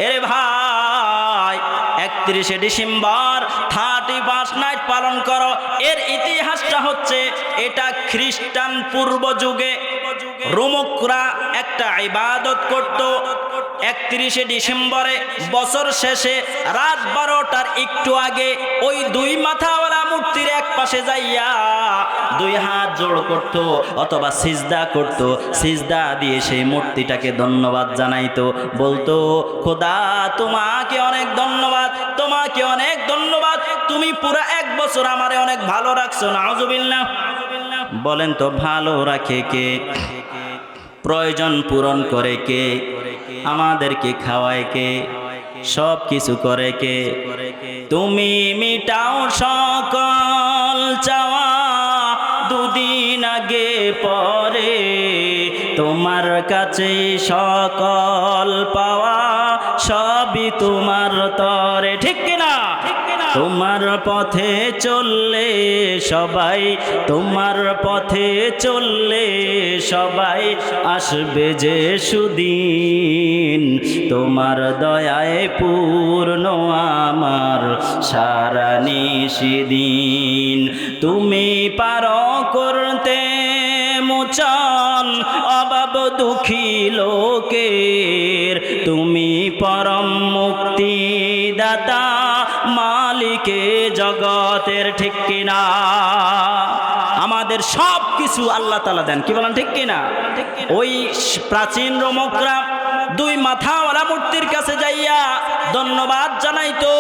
এরে ভাই, 31শে December 31 night পালন করো। এর ইতিহাসটা হচ্ছে, এটা খ্রিস্টান পূর্ব যুগে রোমকরা একটা ইবাদত করত। 31শে ডিসেম্বরে বছর শেষে রাত 12টার একটু আগে ওই দুই মাথাওয়ালা মূর্তির এক পাশে যাইয়া দুই হাত জোড় করত অথবা সিজদা করত। সিজদা দিয়ে সেই মূর্তিটাকে ধন্যবাদ জানাইতো, বলতো, খোদা তোমাকে অনেক ধন্যবাদ, তোমাকে অনেক ধন্যবাদ, তুমি পুরো 1 বছর আমারে অনেক ভালো রাখছো। নাউজুবিল্লাহ। বলেন তো ভালো রাখে কে? প্রয়োজন পূরণ করে কে? আমাদেরকে খাওয়ায় কে? সব কিছু করে কে? তুমি মিটাও সকল চাওয়া, দুদিন আগে পরে তোমার কাছে সকল পাওয়া, সবই তোমার তরে। ঠিক কিনা? তোমার পথে চললে সবাই, তোমার পথে চললে সবাই আসবে যে সুদিন, তোমার দয়ায় পূর্ণ আমার সারা নিশিদিন। তুমি পারো করতে মোচন অভাব দুঃখী লোকের, তুমি পরম মুক্তিদাতা মালিকে জগতের। ঠিক কিনা? আমাদের সব কিছু আল্লাহ তাআলা দেন। কি বলেন? ঠিক কিনা? ওই প্রাচীন রোমকরা দুই মাথাওয়ালা মূর্তির কাছে যাইয়া ধন্যবাদ জানাইতো,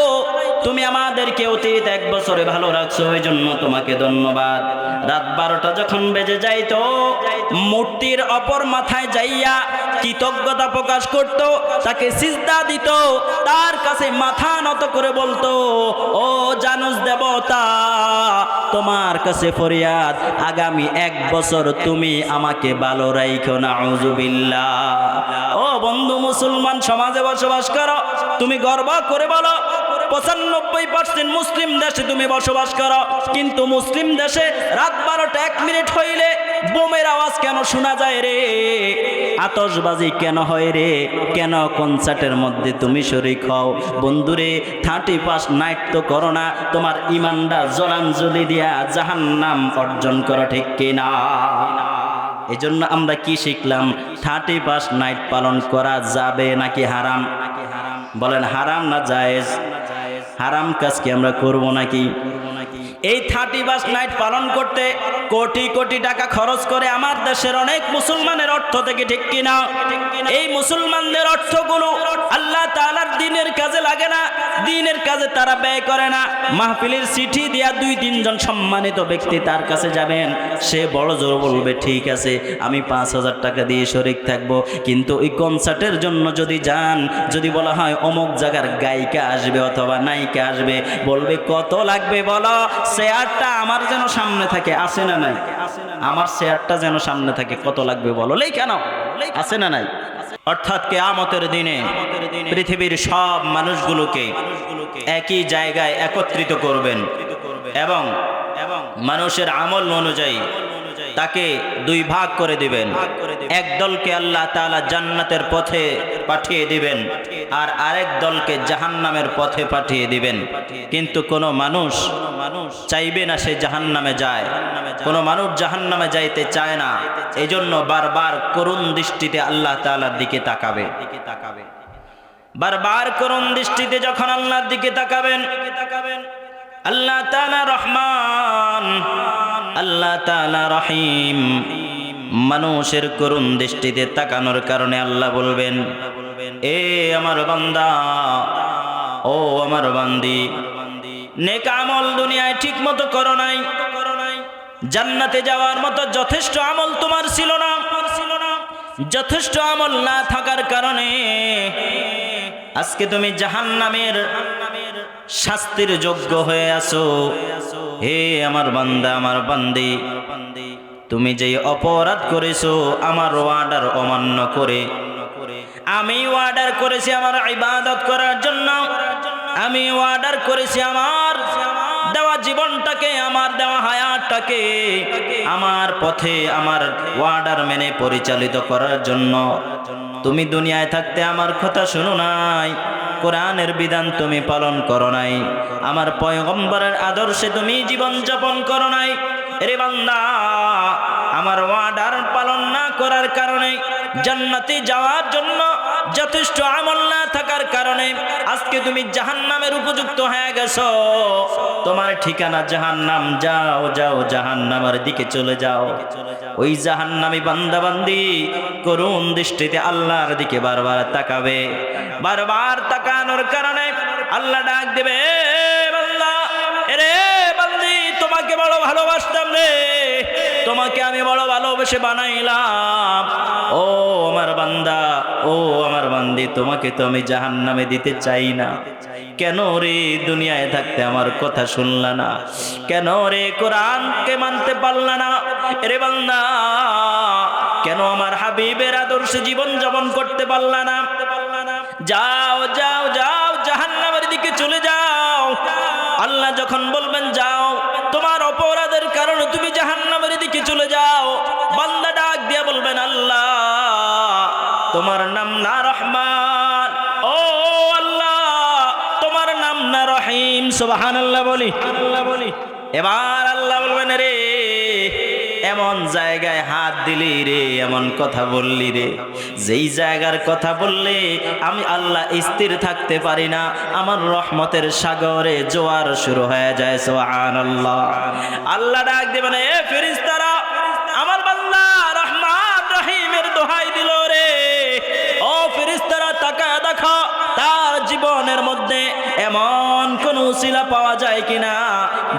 তুমি আমাদেরকে অতীত 1 বছরে ভালো রাখছো, এই জন্য তোমাকে ধন্যবাদ। রাত 12টা যখন বেজে যাইতো, মূর্তির অপর মাথায় যাইয়া কৃতজ্ঞতা প্রকাশ করত, তাকে সিজদা দিত, তার কাছে মাথা নত করে বলতো, ও জানুস দেবতা, তোমার কাছে ফরিয়াদ, আগামী 1 বছর তুমি আমাকে ভালো রাখো। নাউজুবিল্লাহ। ও বন্ধু মুসলমান সমাজে বসবাস করো, তুমি গর্ব করে বলো 95% মুসলিম দেশে তুমি বসবাস করো, কিন্তু মুসলিম দেশে রাত 12টা 1 মিনিট হইলে বোমের আওয়াজ কেন শোনা যায় রে? আতশবাজি কেন হয় রে? কেন কনসার্টের মধ্যে তুমি শরীক হও? বন্ধুরে, 31 নাইট তো করো না, তোমার ইমানটা জলাঞ্জলি দিয়া জাহান্নাম অর্জন করো। ঠিক কিনা? এই জন্য আমরা কি শিখলাম? 31 নাইট পালন করা যাবে নাকি হারাম? বলেন হারাম না জায়েজ? হারাম কাজ কি আমরা করব নাকি? এই 31 নাইট পালন করতে কোটি কোটি টাকা খরচ করে আমার দেশের অনেক মুসলমানের অর্থ থেকে। ঠিক কিনা? এই মুসলমানদের অর্থগুলো আল্লাহ তাআলার দ্বীনের কাজে লাগে না, দ্বীনের কাজে তারা ব্যয় করে না। মাহফিলের চিঠি দিয়া 2-3 জন সম্মানিত ব্যক্তি তার কাছে যাবেন, সে বড় জোর বলবে, ঠিক আছে আমি 5000 টাকা দিয়ে শরীক থাকবো, কিন্তু ওই কনসার্টের জন্য যদি যান, যদি বলা হয় অমুক জায়গার গায়িকা আসবে অথবা নায়িকা আসবে, বলবে কত লাগবে বলো, শেয়ারটা আমার যেন সামনে থাকে। আছে না নাই? আমার শেয়ারটা যেন সামনে থাকে, কত লাগবে বলো। লেই কেন? আছে না নাই? অর্থাৎ কিয়ামতের দিনে পৃথিবীর সব মানুষগুলোকে একই জায়গায় একত্রিত করবেন এবং মানুষের আমল অনুযায়ী তাকে 2 ভাগ করে দিবেন। এক দলকে আল্লাহ তাআলা জান্নাতের পথে পাঠিয়ে দিবেন, আর আরেক দলকে জাহান্নামের পথে পাঠিয়ে দিবেন। কিন্তু কোনো মানুষ চাইবে না সে জাহান্নামে যায়, কোনো মানুষ জাহান্নামে যাইতে চায় না। এজন্য বারবার করুণ দৃষ্টিতে আল্লাহ তাআলার দিকে তাকাবে। বারবার করুণ দৃষ্টিতে যখন আল্লাহর দিকে তাকাবেন, আল্লাহ তাআলা রহমান, আল্লাহ তাআলা রহিম। মানুষের করুণ দৃষ্টিতে তাকানোর কারণে আল্লাহ বলবেন, এ আমার বান্দা, ও আমার বান্দি, নেক আমল দুনিয়ায় ঠিক মতো করো নাই, জান্নাতে যাওয়ার মতো যথেষ্ট আমল তোমার ছিল না। যথেষ্ট আমল না থাকার কারণে আজকে তুমি জাহান্নামের শাস্তির যোগ্য হয়ে আছো। হে আমার বান্দা, আমার বান্দি, তুমি যে অপরাধ করেছো আমার ওয়ার্ডার অমান্য করে, আমি ওয়ার্ডার করেছি আমার ইবাদত করার জন্য, আমি ওয়ার্ডার করেছি আমার দেওয়া জীবনটাকে, আমার দেওয়া হায়াতটাকে আমার পথে, আমার ওয়ার্ডার মেনে পরিচালিত করার জন্য তুমি দুনিয়ায় থাকতে আমার কথা শোনো নাই, কোরআনের বিধান তুমি পালন করো নাই, আমার পয়গম্বরের আদর্শে তুমি জীবন যাপন করো নাই। রে বান্দা, আমার ওয়াদার পালন না করার কারণে, জান্নাতে যাওয়ার জন্য যথেষ্ট আমল না থাকার কারণে আজকে তুমি জাহান্নামের উপযুক্ত হয়ে গেছো। তোমার ঠিকানা জাহান্নাম। যাও যাও জাহান্নামের দিকে চলে যাও। ওই জাহান্নামী বান্দা বান্দি করুণ দৃষ্টিতে আল্লাহর দিকে বারবার তাকাবে। বারবার তাকানোর কারণে আল্লাহ ডাক দেবে, বান্দা, রে বান্দি, তোমাকে বড় ভালোবাসতাম রে, তোমাকে আমি বড় ভালোবেসে বানাইলাম। ও আমার বান্দা, ও আমার বান্দি, তোমাকে তো আমি জাহান্নামে দিতে চাই না। কেন রে দুনিয়ায় থাকতে আমার কথা শুনলা না? কেন রে কোরআনকে মানতে পারলা না? রে বান্দা, কেন আমার হাবিবের আদর্শে জীবন যাপন করতে পারলা না? যাও যাও যাও জাহান্নামের দিকে চলে যাও। আল্লাহ যখন বলবেন যাও, তোমার অপরাধের কারণে তুমি জাহান্নামের দিকে চলে যাও, বান্দা ডাক দিয়া বলবেন, আল্লাহ তোমার নাম না রহমান, ও আল্লাহ তোমার নাম না রহিম। সুবহানাল্লাহ বলি, আল্লাহ বলি। এবার আল্লাহ বলবেন, রে এমন জায়গায় হাত দিলি রে, এমন কথা বললি রে, যেই জায়গার কথা বললে আমি আল্লাহ স্থির থাকতে পারি না, আমার রহমতের সাগরে জোয়ার শুরু হয়ে যায়। সুবহানাল্লাহ। আল্লাহ ডাক দেবেন, এ ফেরেশতারা, আমার বান্দা রহমান রহিমের দোহাই দিল রে, ও ফেরেশতারা তাকায় দেখো তার জীবনের মধ্যে এমন কোন উসিলা পাওয়া যায় কিনা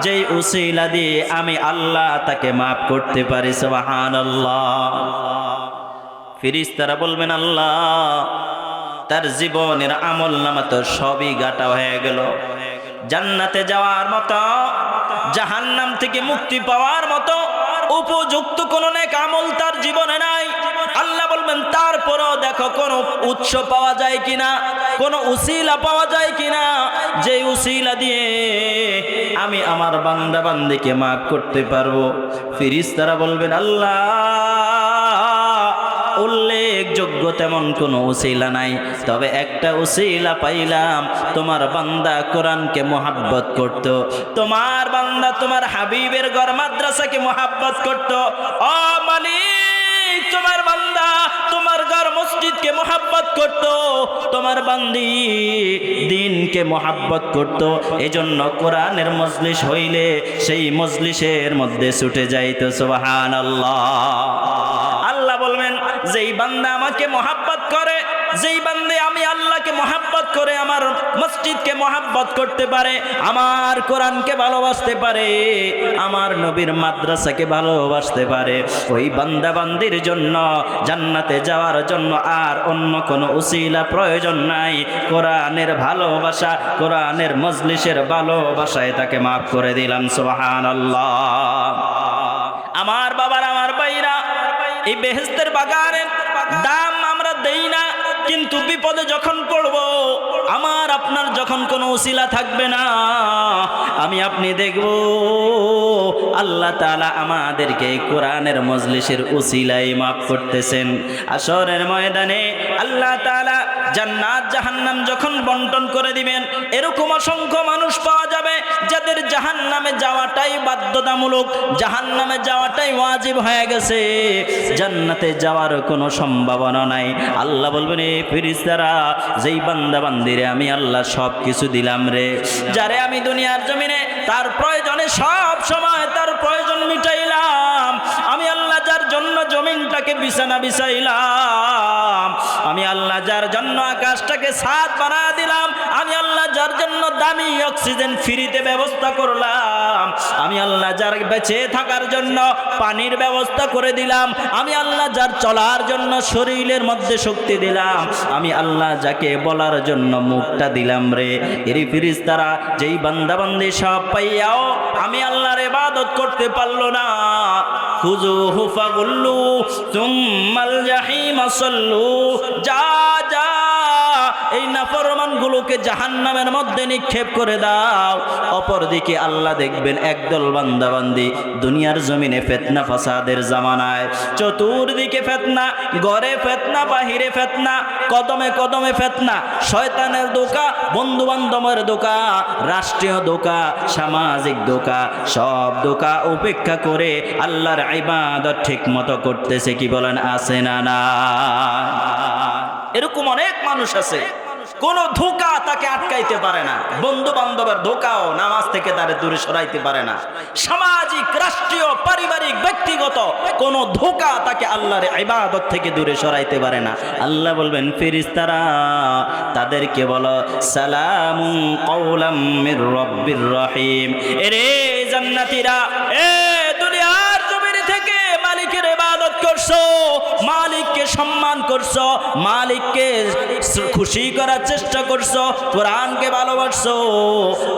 যেই উসিলা দিয়ে আমি আল্লাহ তাকে মাফ করতে পারি। সুবহানাল্লাহ। ফেরেশতারা বলবেন, আল্লাহ তার জীবনের আমলনামা তো সবই গাটা হয়ে গেল, জান্নাতে যাওয়ার মতো, জাহান্নাম থেকে মুক্তি পাওয়ার মতো উপযুক্ত কোন নেক আমল তার জীবনে নাই। আল্লাহ বলবেন, তারপরও দেখো কোন উৎস পাওয়া যায় কিনা, কোন উসিলা পাওয়া যায় কিনা যে উসিলা দিয়ে আমি আমার বান্দা বান্দিকে মাফ করতে পারবো। ফেরেশতারা বলবেন, আল্লাহ উল্লেখযোগ্য তেমন কোনো উসিলা নাই, তবে একটা উসিলা পাইলাম, তোমার বান্দা কোরআনকে মোহাব্বত করত, তোমার বান্দা তোমার হাবিবের ঘর মাদ্রাসাকে মোহাব্বত করত। ও মালিক, তোমার বান্দা তোমার ঘর মসজিদকে মোহাব্বত করত, তোমার বান্দি দিনকে মোহাব্বত করত। এজন্য কোরআনের মজলিস হইলে সেই মজলিসের মধ্যে ছুটে যাইত। সুবহানাল্লাহ। আল্লাহ বলবেন, যেই বান্দা আমাকে মোহাব্বত করে, যেই বান্দে আমি আল্লাহকে মোহাব্বত করে আমার মসজিদকে মোহাব্বত করতে পারে, আমার কোরআনকে ভালোবাসতে পারে, আমার নবীর মাদ্রাসাকে ভালোবাসতে পারে, ওই বান্দা বান্দির জন্য জান্নাতে যাওয়ার জন্য আর অন্য কোনো উসিলা প্রয়োজন নাই। কোরআনের ভালোবাসা, কোরআনের মজলিসের ভালোবাসায় তাকে মাফ করে দিলাম। সুবহানাল্লাহ। আমার বাবার, আমার ভাইরা, এই বেহেশতের বাগানের দাম আমরা দেই না, কিন্তু বিপদে যখন পড়ব, আমার আপনার যখন কোনো উসিলা থাকবে না, আমি আপনি দেখব আল্লাহ তাআলা আমাদেরকে কোরআনের মজলিসের উসিলায় মাফ করতেছেন। হাশরের ময়দানে আল্লাহ তাআলা জান্নাত জাহান্নাম যখন বন্টন করে দিবেন, এরকম অসংখ্য মানুষ পাওয়া যাবে যাদের জাহান্নামে যাওয়াটাই বাধ্যতামূলক, জাহান্নামে যাওয়াটাই ওয়াজিব হয়ে গেছে, জান্নাতে যাওয়ার কোনো সম্ভাবনা নাই। আল্লাহ বলবেন, এ ফেরেশতারা, যেই বান্দা বান্দিরে আমি আল্লাহ সব কিছু দিলাম রে, যারে আমি দুনিয়ার জমিনে তার প্রয়োজনে সব সময় তার প্রয়োজন মিটাইলাম, আমি আল্লাহ যার জন্য জমিনটাকে বিছানা বিছাইলাম, আমি আল্লাহ যার জন্য আকাশটাকে ছাদ বানায় দিলাম, আমি আল্লাহ যার জন্য দামি অক্সিজেন ফ্রিতে ব্যবস্থা করলাম, আমি আল্লাহ যার বেঁচে থাকার জন্য পানির ব্যবস্থা করে দিলাম, আমি আল্লাহ যার চলার জন্য শরীরের মধ্যে শক্তি দিলাম, আমি আল্লাহ যাকে বলার জন্য মুখটা দিলাম রে, এরই ফেরেশতারা যেই বান্দা বান্দি সব পাইয়াও আমি আল্লাহর ইবাদত করতে পারলো না, খুযুহু ফাগুল্লু সুম্মাল জাহিমা সাল্লু, যা যা এই নাফরমানগুলোকে জাহান্নামের মধ্যে নিক্ষেপ করে দাও। অপরদিকে আল্লাহ দেখবেন একদল বান্দাবান্দি দুনিয়ার জমিনে ফিতনা ফাসাদের জামানায় চতুর্দিকে ফিতনা, ঘরে ফিতনা, বাহিরে ফিতনা, কদমে কদমে ফিতনা, শয়তানের ধোঁকা, বন্ধু বান্ধবের ধোঁকা, রাষ্ট্রীয় ধোঁকা, সামাজিক ধোঁকা, সব ধোঁকা উপেক্ষা করে আল্লাহর ইবাদত ঠিক মতো করতেছে। কি বলেন আছে না না? এরকম অনেক মানুষ আছে, কোন ধোঁকা তাকে আটকাইতে পারে না। বন্ধু বান্ধবের ধোঁকাও নামাজ থেকে তারে দূরে সরাইতে পারে না। সামাজিক, রাষ্ট্রীয়, পারিবারিক, ব্যক্তিগত কোন ধোঁকা তাকে আল্লাহর ইবাদত থেকে দূরে সরাইতে পারে না। আল্লাহ বলবেন ফেরেশতারা তাদেরকে বলো সালামুন কওলাম মির রাব্বির রহিম। এরে জান্নাতীরা, এ দুনিয়ার জমিন থেকে মালিকের ইবাদত করছো, মালিককে সম্মান করছো, মালিককে খুশি করার চেষ্টা করছো, কোরআনকে ভালোবাসছো,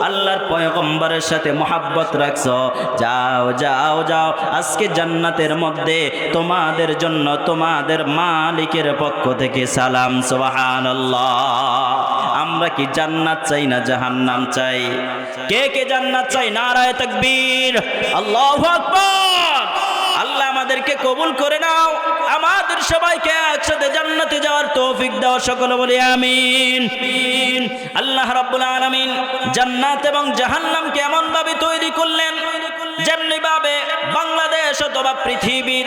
আল্লাহর পয়গম্বরের সাথে মহব্বত রাখছো, যাও যাও যাও, আজকে জান্নাতের মধ্যে তোমাদের জন্য তোমাদের মালিকের পক্ষ থেকে সালাম। সুবহানাল্লাহ। আমরা কি জান্নাত চাই না জাহান্নাম চাই? কে কে জান্নাত চাই? নারায়ে তাকবীর, আল্লাহু আকবার। আল্লাহ আমাদেরকে কবুল করে নাও, আমাদের সবাইকে একসাথে জান্নাতে যাওয়ার তৌফিক দাও। সকলে বলি আমিন। আল্লাহ রাব্বুল আলামিন জান্নাত এবং জাহান্নামকে এমন ভাবে তৈরি করলেন যেমনি ভাবে বাংলাদেশ অথবা পৃথিবীর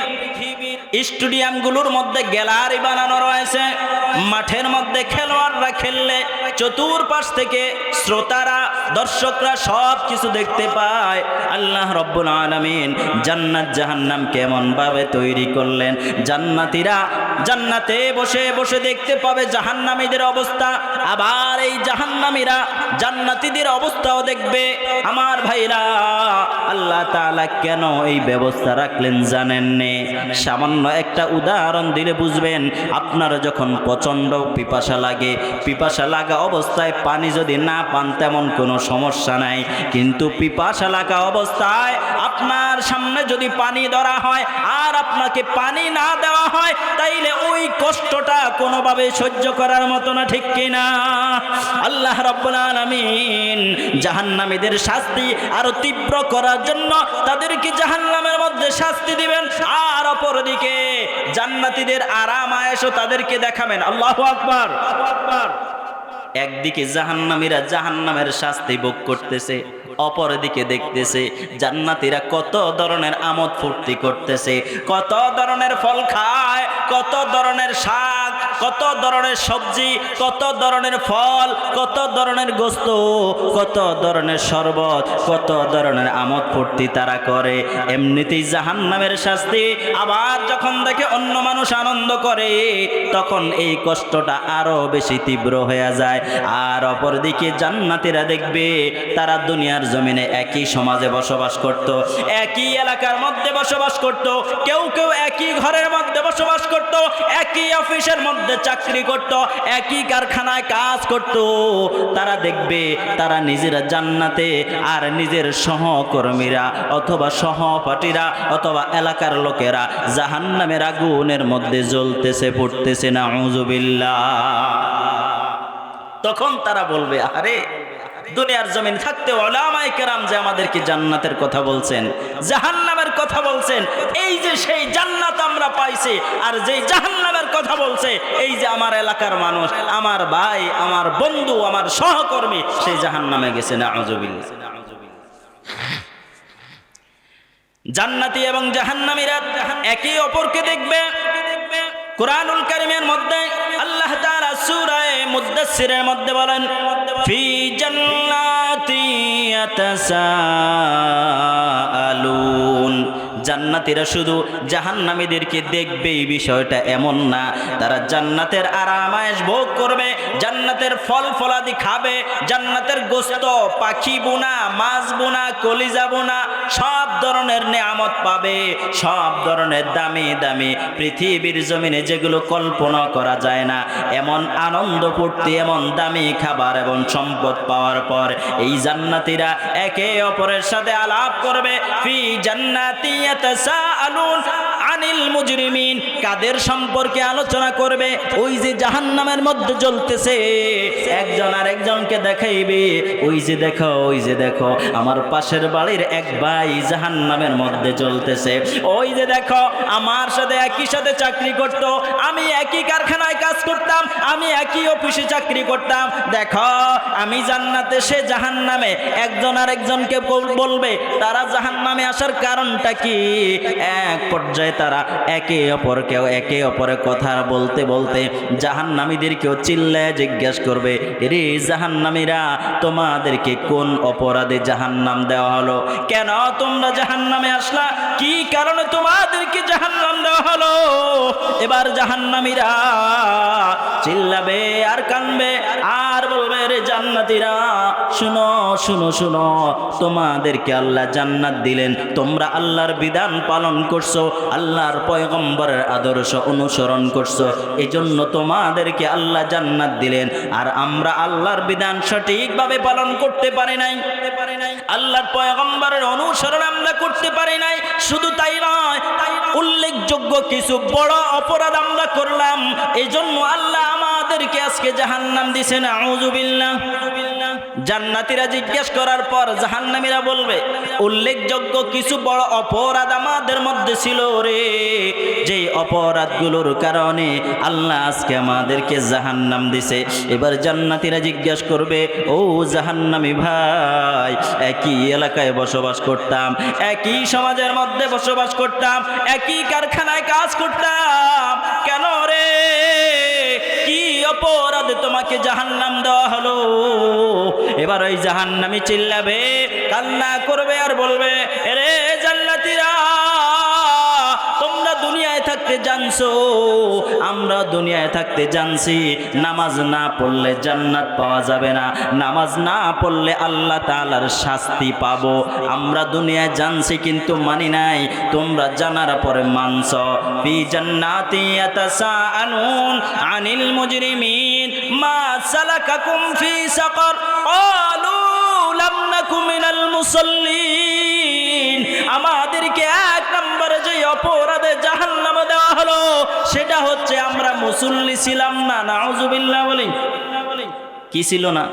স্টেডিয়ামগুলোর মধ্যে গ্যালারি বানানো রয়েছে, মাঠের মধ্যে খেলোয়াড়রা খেললে চতুর্পাশ থেকে শ্রোতারা, দর্শকরা সব কিছু দেখতে পায়। আল্লাহ রাব্বুল আলামিন জান্নাত জাহান্নাম কেমন ভাবে তৈরি করলেন, জান্নাতীরা জান্নাতে বসে বসে দেখতে পাবে জাহান্নামীদের অবস্থা, আবার এই জাহান্নামীরা জান্নাতীদের অবস্থাও দেখবে। আমার ভাইরা, আল্লাহ তাআলা কেন এই ব্যবস্থা রাখলেন জানেন নে? সামান্য একটা উদাহরণ দিলে বুঝবেন। আপনার যখন প্রচন্ড পিপাসা লাগে, পিপাসা লাগা অবস্থায় পানি যদি না পান তেমন কোনো সমস্যা নাই, কিন্তু পিপাসা লাগা অবস্থায় আপনার সামনে যদি পানি ধরা হয় আর আপনাকে পানি না দেওয়া হয়, তাইলে ওই কষ্টটা কোনোভাবে সহ্য করার মতো না, ঠিক কিনা? আল্লাহ রাব্বুল আলামিন জাহান্নামীদের শাস্তি আরো তীব্র করার জন্য তাদেরকে জাহান্নামের মধ্যে শাস্তি দিবেন, আর অপরদিকে জান্নাতীদের আরাম আয়েশও তাদেরকে দেখাবেন। আল্লাহু আকবার। একদিকে জাহান্নামীরা জাহান্নামের শাস্তি ভোগ করতেছে, অপরদিকে দেখতেছে জান্নাতীরা কত ধরনের আমোদ ফুর্তি করতেছে, কত ধরনের ফল খায়, কত ধরনের শাক, কত ধরনের সবজি, কত ধরনের ফল, কত ধরনের গোস্ত, কত ধরনের শরবত, কত ধরনের আমোদ ফুর্তি তারা করে। এমনিতেই জাহান্নামের শাস্তি, আবার যখন দেখে অন্য মানুষ আনন্দ করে তখন এই কষ্টটা আরো বেশি তীব্র হয়ে যায়। আর অপরদিকে জান্নাতীরা দেখবে তারা দুনিয়ার জমিনে একই সমাজে বসবাস করত, একই এলাকার মধ্যে বসবাস করত, কেউ কেউ একই ঘরের মধ্যে বসবাস করত, একই অফিসের মধ্যে চাকরি করত, একই কারখানায় কাজ করত। তারা দেখবে তারা নিজেরা জান্নাতে আর নিজের সহকর্মীরা অথবা সহপাঠীরা অথবা এলাকার লোকেরা জাহান্নামের আগুনের মধ্যে জ্বলতেছে, পড়তেছে। নাউযুবিল্লাহ। তখন তারা বলবে, আরে দুনিয়ার জমিন থাকতে উলামায়ে কেরাম যে আমাদেরকে জান্নাতের কথা বলছেন, জাহান্নামের কথা বলছেন, এই যে সেই জান্নাত আমরা পাইছি, আর যেই জাহান্নামের কথা বলছে এই যে আমার এলাকার মানুষ, আমার ভাই, আমার বন্ধু, আমার সহকর্মী, সেই জাহান্নামে গেছে। নাউযুবিল্লাহ। জান্নাতি এবং জাহান্নামীরা একে অপরকে দেখবে। কুরআনুল কারীমের মধ্যে আল্লাহ তাআলা সূরা মুদ্দাসসিরের মধ্যে বলেন, ফি জান্নাতি ইয়াতাসাআলুন। জান্নাতীরা শুধু জাহান্নামীদেরকে দেখবে এই বিষয়টা এমন না, তারা জান্নাতের আরাম আয়েশ ভোগ করবে, জান্নাতের ফল ফলাদি খাবে, জান্নাতের গোশত, পাখি বোনা, মাছ বোনা, কলিজা বোনা, সব ধরনের নেয়ামত পাবে, সব ধরনের দামি দামি পৃথিবীর জমিনে যেগুলো কল্পনা করা যায় না এমন আনন্দ ফুর্তি, এমন দামি খাবার এবং সম্পদ পাওয়ার পর এই জান্নাতীরা একে অপরের সাথে আলাপ করবে। ফি জান্নাতি ইয়াতাসাআলুন আনিল মুজরিমিন, কাদের সম্পর্কে আলোচনা করবে? ওই যে জাহান্নামের মধ্যে জ্বলতেছে, একজন আর একজনকে দেখাইবে, ওই যে দেখো, ওই যে দেখো, আমার পাশের বাড়ির এক ভাই জাহান্নামের মধ্যে জ্বলতেছে। ওই যে দেখো, আমার সাথে একই সাথে চাকরি করত, আমি একই কারখানায় কাজ করতাম, আমি একই অফিসে চাকরি করতাম, দেখো আমি জান্নাতে, সে জাহান্নামে। একজন আর একজনকে বলবে তারা জাহান্নামে আসার কারণটা কি। এক পর্যায়ে তারা একে অপরে কথা বলতে বলতে জাহান্নামীদেরকেও চিল্লায় জিজ্ঞাসা করবে, রে জাহান্নামীরা, তোমাদেরকে কোন অপরাধে জাহান্নাম দেওয়া হলো? কেন তোমরা জাহান্নামে আসলা? কি কারণে তোমাদেরকে জাহান্নাম দেওয়া হলো? এবার জাহান্নামীরা চিল্লাবে আর কানবে আর বলবে, রে জান্নাতীরা, শুনো শুনো শুনো, তোমাদেরকে আল্লাহ জান্নাত দিলেন, তোমরা আল্লাহর বিধান পালন করছো, আল্লাহর পয়গম্বরের আদর্শ অনুসরণ করছো, এই জন্য তোমাদেরকে আল্লাহ জান্নাত দিলেন। আর আমরা আল্লাহর বিধান সঠিকভাবে পালন করতে পারি নাই, আল্লাহর পয়গম্বরের অনুসরণ আমরা করতে পারি নাই। শুধু তাই নয়, উল্লেখযোগ্য কিছু বড় অপরাধ আমরা করলাম, এই জন্য আল্লাহ আমাদেরকে আজকে জাহান্নাম দিছেন। আউযুবিল্লাহ। জান্নাতীরা জিজ্ঞেস করার পর জাহান্নামীরা বলবে, উল্লেখযোগ্য কিছু বড় অপরাধ আমাদের মধ্যে ছিল রে, যেই অপরাধগুলোর কারণে আল্লাহ আজকে আমাদেরকে জাহান্নাম দিছে। এবার জান্নাতীরা জিজ্ঞেস করবে, ও জাহান্নামী ভাই, একই এলাকায় বসবাস করতাম, একই সমাজের মধ্যে বসবাস করতাম, একই কারখানায় কাজ করতাম, কেন রে, কি অপরাধে তোমাকে জাহান্নাম দেওয়া হলো? এবার ওই জাহান্নামী চিল্লাবে, কান্না করবে আর বলবে, রে জান্নাতীরা, তোমরা দুনিয়ায় থাকতে জানছো, আমরা দুনিয়ায় থাকতে জানছি নামাজ না পড়লে জান্নাত পাওয়া যাবে না, নামাজ না পড়লে আল্লাহ তাআলার শাস্তি পাবো। আমরা দুনিয়ায় জানছি কিন্তু মানি নাই, তোমরা জানার পরে মানছো। ফি জান্নাতি ইয়াতাসাআলুন আনিল মুজরিমিন মা সালাকাকুম ফি সাকার ক্বালু লাম নাকু মিনাল মুসাল্লিন। আমাদেরকে এক নম্বরে যে অপরাধে জাহান্নামে দেওয়া হলো সেটা হচ্ছে আমরা মুসল্লি ছিলাম না। নাউযুবিল্লাহ। বলি কি ছিল না?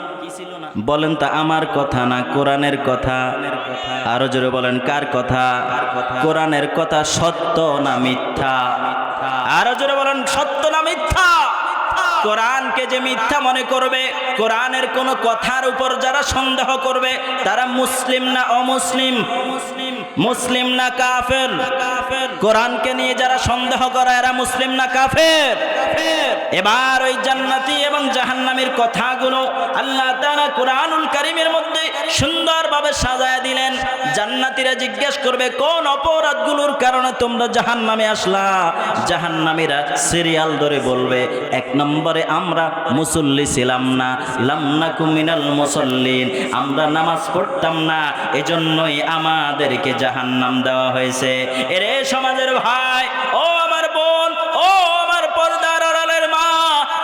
বলেন তা আমার কথা না কোরআনের কথা? আরো জোরে বলেন, কার কথা? কোরআনের কথা। সত্য না মিথ্যা? আরো জোরে বলেন, সত্য না মিথ্যা? কোরআনকে যে মিথ্যা মনে করবে, কোরআনের কোন কথার উপর যারা সন্দেহ করবে, তারা মুসলিম না অমুসলিম? মুসলিম না কাফের? কোরআনকে নিয়ে যারা সন্দেহ করে এরা মুসলিম না কাফের? এবার ওই জান্নাতি এবং জাহান্নামীর কথাগুলো আল্লাহ তাআলা কোরআনুল কারীমের মধ্যে সুন্দরভাবে সাজায় দিলেন। জান্নাতীরা জিজ্ঞেস করবে, কোন অপরাধগুলোর কারণে তোমরা জাহান্নামে আসলা? জাহান্নামীরা সিরিয়াল ধরে বলবে, এক নম্বরে আমরা মুসল্লি ছিলাম না, লাম নাকু মিনাল মুসাল্লিন, আমরা নামাজ পড়তাম না, এজন্যই আমাদেরকে জাহান্নাম দেওয়া হয়েছে। এরে সমাজের ভাই, ও আমার বোন, ও আমার পর্দার আড়ালের মা,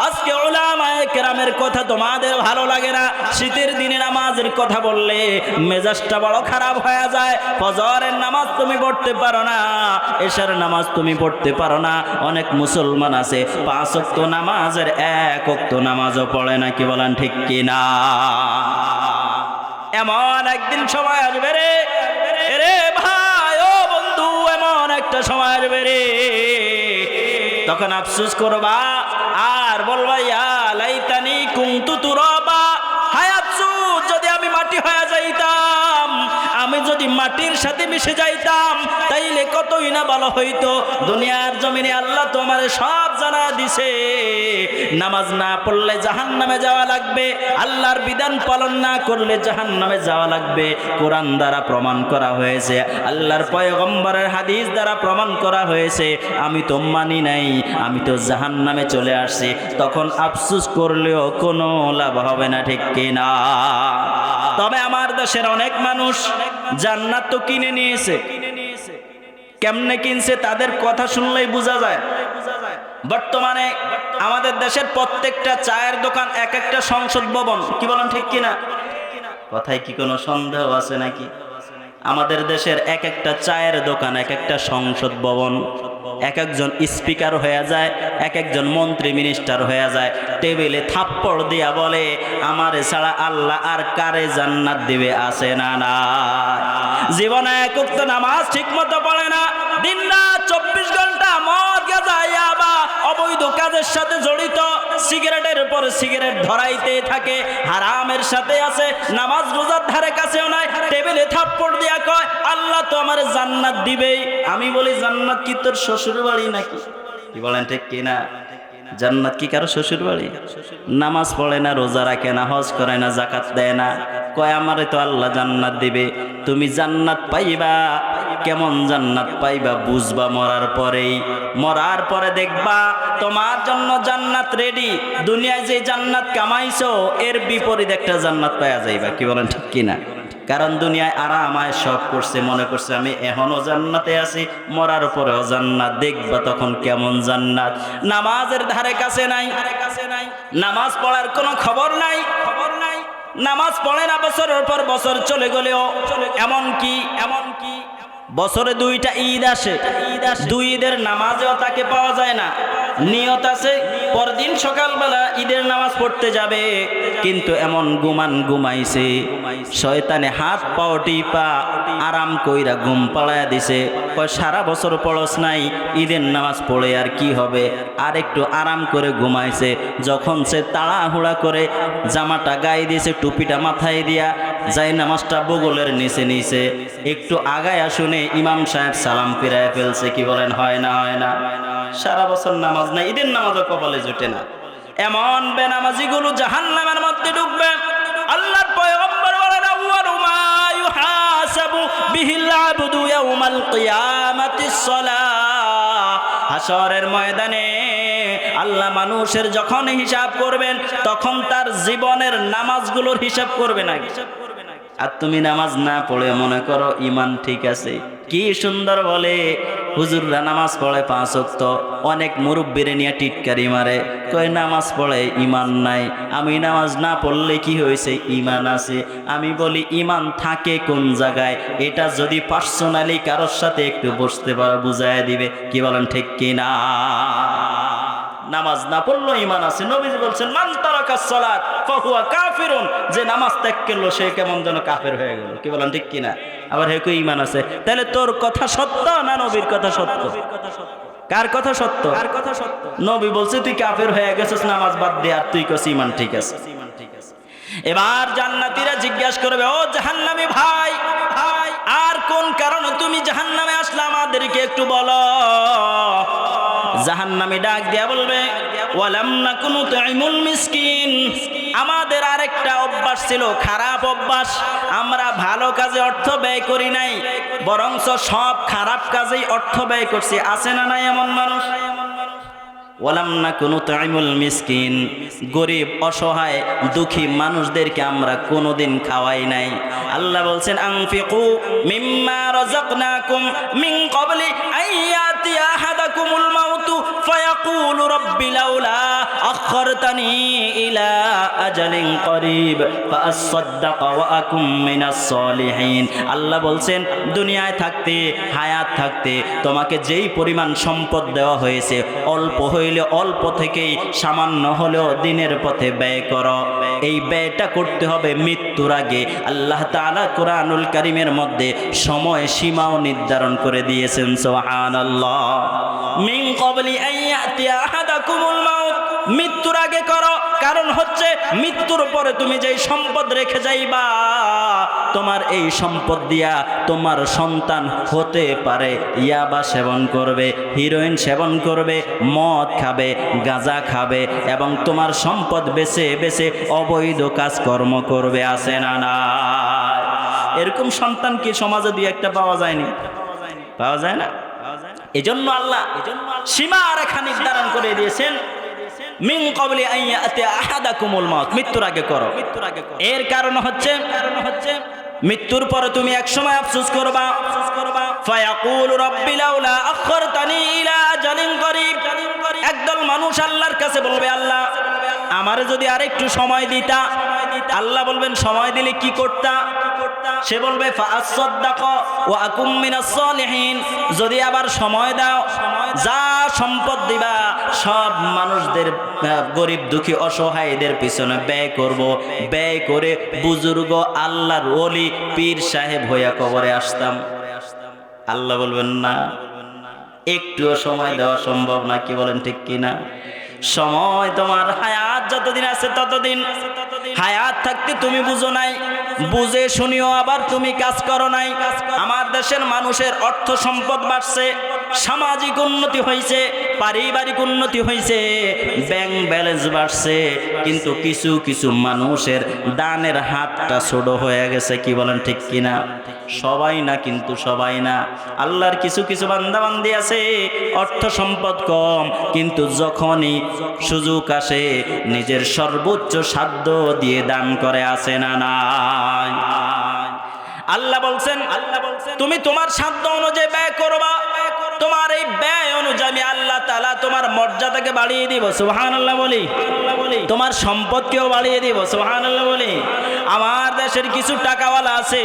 আজকে উলামায়ে কেরামের কথা তোমাদের ভালো লাগে না। শীতের দিনে নামাজের কথা বললে মেজাজটা বড় খারাপ হয়ে যায়। ফজরের নামাজ তুমি পড়তে পারো না, এশার নামাজ তুমি পড়তে পারো না। অনেক মুসলমান আছে 5 ওয়াক্ত নামাজের 1 ওয়াক্ত নামাজও পড়ে না। কি বলেন ঠিক কিনা? এমন একদিন সময় আসবে রে, রে ভাই ও বন্ধু, এমন একটা সময় আসবে রে, তখন আফসোস করবা আর বলবা, ইয়া লাইতানি কুনতু তুরাবা, হায় আফসোস যদি আমি মাটি হয়ে যাইতাম, আমি যদি মাটির সাথে মিশে যাইতাম তাইলে কতই না ভালো হইতো। দুনিয়ার জমিনে আল্লাহ তোমারে সব জানা দিছে, নামাজ না পড়লে জাহান্নামে যাওয়া লাগবে, আল্লাহর বিধান পালন না করলে জাহান্নামে যাওয়া লাগবে। কোরআন দ্বারা প্রমাণ করা হয়েছে, আল্লাহর পয়গম্বরের হাদিস দ্বারা প্রমাণ করা হয়েছে। আমি তো মানি নাই, আমি তো জাহান্নামে চলে আসছি। তখন আফসোস করলেও কোনো লাভ হবে না, ঠিক কিনা? তবে আমার দেশের অনেক মানুষ জান্নাত তো কিনে নিয়েছে। কেমনে কিনছে তাদের কথা শুনলেই বোঝা যায়। বর্তমানে আমাদের দেশের প্রত্যেকটা চায়ের দোকান এক একটা সংসদ ভবন। কি বলেন ঠিক কিনা? কথায় কি কোনো সন্দেহ আছে নাকি? আমাদের দেশের এক একটা চায়ের দোকান, এক একটা সংসদ ভবন, এক একজন স্পিকার হয়ে যায়, এক একজন মন্ত্রী মিনিস্টার হয়ে যায়, টেবিলে থাপ্পড় দিয়া বলে আমার ছাড়া আল্লাহ আর কারে জান্নাত দিবে, আছে না না? জীবনে এক ওয়াক্ত নামাজ ঠিক মতো পড়ে না, দিনরাত 24 ঘন্টা মদ গাঁজা ইয়াবা অবৈধ কাজের সাথে জড়িত, সিগারেটের পর সিগারেট ধরাইতে থাকে, হারামের সাথে আছে, নামাজ রোজার ধারে কাছেও নাই, টেবিলে থাপ্পড় দিয়া কয় আল্লাহ তো আমার জান্নাত দিবেই। আমি বলি জান্নাত কি তোর শ্বশুর বাড়ি নাকি? কি বলেন ঠিক কিনা? জান্নাত কি কারো শ্বশুর বাড়ি? নামাজ পড়ে না, রোজা রাখে না, হজ করে না, যাকাত দেয় না, কয় আমারে তো আল্লাহ জান্নাত দিবে। তুমি জান্নাত পাইবা, কেমন জান্নাত পাইবা বুঝবা মরার পরেই। মরার পরে দেখবা তোমার জন্য জান্নাত রেডি। দুনিয়ায় যে জান্নাত কামাইছো এর বিপরীত একটা জান্নাত পাওয়া যাইবা। কি বলেন ঠিক কিনা? কারণ দুনিয়ায় আরামায় সব করছে, মনে করছে আমি এখনো জান্নাতে আছি, মরার পরেও জান্নাত। দেখবা তখন কেমন জান্নাত। নামাজের ধারে কাছে নাই, নামাজ পড়ার কোনো খবর নাই, নামাজ পড়ে না, বছরের পর বছর চলে গেলেও এমনকি বছরে 2টা ঈদ আসে, দুই ঈদের নামাজেও তাকে পাওয়া যায় না। নিয়ত আছে পরদিন সকালবেলা ঈদের নামাজ পড়তে যাবে, কিন্তু এমন ঘুমাইছে, শয়তানে হাত পাও টিপা আরাম কইরা ঘুম পাড়ায়া দিছে। কয় সারা বছর পড়স নাই, ঈদের নামাজ পড়ে আর কি হবে, আর একটু আরাম করে ঘুমাইছে। যখন সে তাড়াহুড়া করে জামাটা গায়ে দিয়েছে, টুপিটা মাথায় দিয়া যাই নামাজটা বগলের নিচে নিছে, একটু আগায় শুনে ইমাম সাহেব সালাম ফিরায় ফেলছে। কি বলেন হয় না? হয় না? সারা বছর নামাজ নাই, ঈদের নামাজও কপালে জুটে না। এমন বেনামাজিগুলো জাহান্নামের মধ্যে ঢুকবে। আল্লাহর পয়গম্বর বলেন আউয়ালু মা ইউহাসাবু বিহিল আবদু ইয়াউমাল কিয়ামাতিস সালাহ। হাশরের ময়দানে আল্লাহ মানুষের যখন হিসাব করবেন তখন তার জীবনের নামাজগুলোর হিসাব করবে না। আর তুমি নামাজ না পড়ে মনে করো ইমান ঠিক আছে। কি সুন্দর বলে হুজুররা নামাজ পড়ে 5 ওয়াক্ত, অনেক মুরব্বিরে নিয়ে টিটকারি মারে, কয় নামাজ পড়ে ইমান নাই। আমি নামাজ না পড়লে কি হয়েছে? ইমান আছে। আমি বলি ইমান থাকে কোন জায়গায়? এটা যদি পার্সোনালি কারোর সাথে একটু বসতে পারো বুঝায় দিবে। কি বলেন ঠিক কিনা? নামাজ না পড়লো ইমান আছে। নবীজি বলছেন মান তারাকাস সালাত ফাহুয়া কাফিরুন, যে নামাজ ত্যাগ করলো সে কেমন যেন কাফের হয়ে গেল। কি বলেন ঠিক কিনা? আবার হে কই ইমান আছে। তাহলে তোর কথা সত্য না নবীর কথা সত্য? কার কথা সত্য? নবী বলছে তুই কাফের হয়ে গেছিস নামাজ বাদ দিয়ে, আর তুই কস ইমান ঠিক আছে। এবার জান্নাতীরা জিজ্ঞাসা করবে ও জাহান্নামী ভাই, আর কোন কারণে তুমি জাহান্নামে আসলে আমাদেরকে একটু বলো। জাহান্নামী ডাক দিয়া বলবে ওয়ালাম নাকুনু তুইমুল মিসকিন, আমাদের আরেকটা অভ্যাস ছিল, খারাপ অভ্যাস। আমরা ভালো কাজে অর্থ ব্যয় করি নাই, বরঞ্চ সব খারাপ কাজেই অর্থ ব্যয় করছি। আছে না নাই এমন মানুষ? ওয়ালাম নাকুনু তুইমুল মিসকিন, গরিব অসহায় দুঃখী মানুষদেরকে আমরা কোনোদিন খাওয়াই নাই। আল্লাহ বলছেন আনফিকু মিম্মা রাযাকনাকুম মিন ক্বাবলি আইয়াতি আহাদাকুমুল মাউতু ফায়াকুলু রাব্বি লাউলা আখখারতানি ইলা আজালিন করিব ফাআসাদদাকা ওয়া আকুম মিনাস সলিহিন। আল্লাহ বলছেন দুনিয়ায় থাকতে, হায়াত থাকতে তোমাকে যেই পরিমাণ সম্পদ দেওয়া হয়েছে, অল্প অল্প থেকেই সামান্য হলেও দিনের পথে ব্যয় করো। এই ব্যয়টা করতে হবে মৃত্যুর আগে। আল্লাহ তাআলা কোরআনুল কারীমের মধ্যে সময় সীমাও নির্ধারণ করে দিয়েছেন। সুবহানাল্লাহ। মিন ক্বাবলি আইয়াতি আহাদাকুমুল মাউত, মৃত্যুর আগে করো। কারণ হচ্ছে মৃত্যুর পরে তুমি যেই সম্পদ রেখে যাইবা, তোমার এই সম্পদ দিয়া তোমার সন্তান হতে পারে ইয়াবা সেবন করবে, হিরোইন সেবন করবে, মদ খাবে, গাঁজা খাবে, এবং তোমার সম্পদ বেচে বেচে অবৈধ কাজকর্ম করবে। আছে না না? এরকম সন্তান কি সমাজে দুই একটা পাওয়া যায়নি? পাওয়া যায় না? এজন্য আল্লাহ সীমা রেখা নির্ধারণ করে দিয়েছেন মিন ক্বাবলি আইয়াতি আহাদাকুমুল মাউত, মৃত্যুর আগে করো। এর কারণ হচ্ছে মৃত্যুর পরে তুমি এক সময় আফসোস করবা। ফায়াকুলু রাব্বি লাউলা আখখারতানি ইলা আজালিন করিব, একদল মানুষ আল্লাহর কাছে বলবে আল্লাহ আমারে যদি আরেকটু সময় দিতা, আল্লাহ বলবেন সময় দিলে কি করতা? সে বলবে ফাআসসাদদাক ওয়া আকুম মিনাস সালিহিন। যদি আবার সময় দাও, যা সম্পদ দিবা সব মানুষদের, গরিব দুঃখী অসহায়দের পিছনে ব্যয় করব, ব্যয় করে বুজুর্গ আল্লাহর ওলি পীর সাহেব হইয়া কবরে আসতাম। আল্লাহ বলবেন না, একটুও সময় দেওয়া সম্ভব না। কি বলেন ঠিক কিনা? সময় তোমার হায়াত যতদিন আছে ততদিন। হায়াত থাকতে তুমি বুঝো নাই, বুঝে শুনিও আবার তুমি কাজ করো নাই। আমার দেশের মানুষের অর্থ সম্পদ বাড়ছে, সামাজিক উন্নতি হয়েছে, পারিবারিক উন্নতি হয়েছে, ব্যাংক ব্যালেন্স বাড়ছে, কিন্তু কিছু কিছু মানুষের দানের হাতটা ছোট হয়ে গেছে। কি বলেন ঠিক কিনা? সবাই না, কিন্তু সবাই না। আল্লাহর কিছু কিছু বান্দা বান্দি আছে অর্থ সম্পদ কম, কিন্তু যখনই সুযোগ আসে নিজের সর্বোচ্চ সাধ্য দিয়ে দান করে, আসে না নাই? আল্লাহ বলছেন তুমি তোমার সাধ্য অনুযায়ী ব্যয় করবা, তোমার এই ব্যয় অনুযায়ী আল্লাহ তাআলা তোমার মর্যাদাকে বাড়িয়ে দিব। সুবহানাল্লাহ বলি। তোমার সম্পদকেও বাড়িয়ে দিব। সুবহানাল্লাহ বলি। আমার দেশের কিছু টাকাওয়ালা আছে,